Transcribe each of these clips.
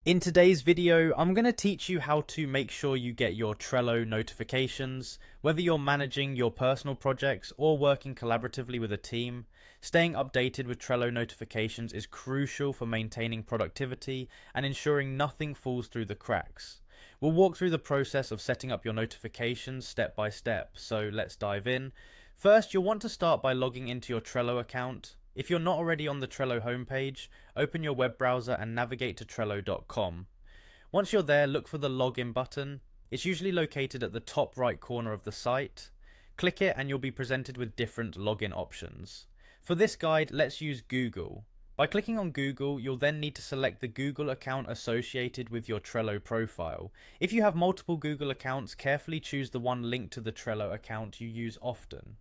In today's video, I'm going to teach you how to make sure you get your Trello notifications. Whether you're managing your personal projects or working collaboratively with a team, staying updated with Trello notifications is crucial for maintaining productivity and ensuring nothing falls through the cracks. We'll walk through the process of setting up your notifications step by step, so let's dive in. First, you'll want to start by logging into your Trello account. If you're not already on the Trello homepage, open your web browser and navigate to Trello.com. Once you're there, look for the login button. It's usually located at the top right corner of the site. Click it and you'll be presented with different login options. For this guide, let's use Google. By clicking on Google, you'll then need to select the Google account associated with your Trello profile. If you have multiple Google accounts, carefully choose the one linked to the Trello account you use often.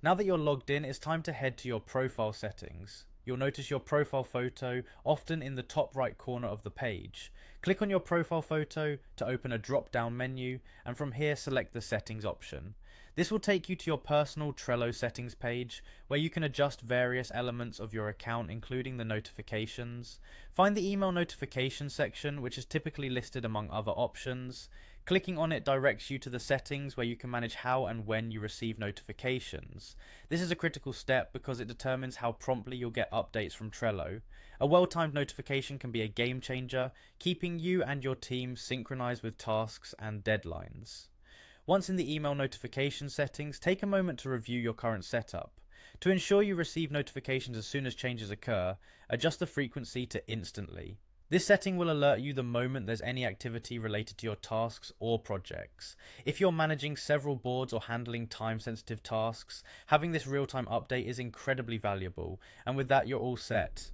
Now that you're logged in, it's time to head to your profile settings. You'll notice your profile photo often in the top right corner of the page. Click on your profile photo to open a drop-down menu, and from here select the settings option. This will take you to your personal Trello settings page, where you can adjust various elements of your account, including the notifications. Find the email notification section, which is typically listed among other options. Clicking on it directs you to the settings where you can manage how and when you receive notifications. This is a critical step because it determines how promptly you'll get updates from Trello. A well-timed notification can be a game changer, keeping you and your team synchronized with tasks and deadlines. Once in the email notification settings, take a moment to review your current setup. To ensure you receive notifications as soon as changes occur, adjust the frequency to instantly. This setting will alert you the moment there's any activity related to your tasks or projects. If you're managing several boards or handling time-sensitive tasks, having this real-time update is incredibly valuable, and with that you're all set.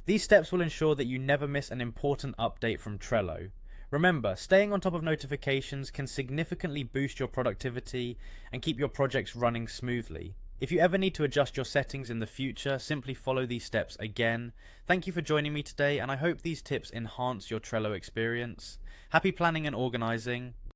These steps will ensure that you never miss an important update from Trello. Remember, staying on top of notifications can significantly boost your productivity and keep your projects running smoothly. If you ever need to adjust your settings in the future, simply follow these steps again. Thank you for joining me today, and I hope these tips enhance your Trello experience. Happy planning and organizing.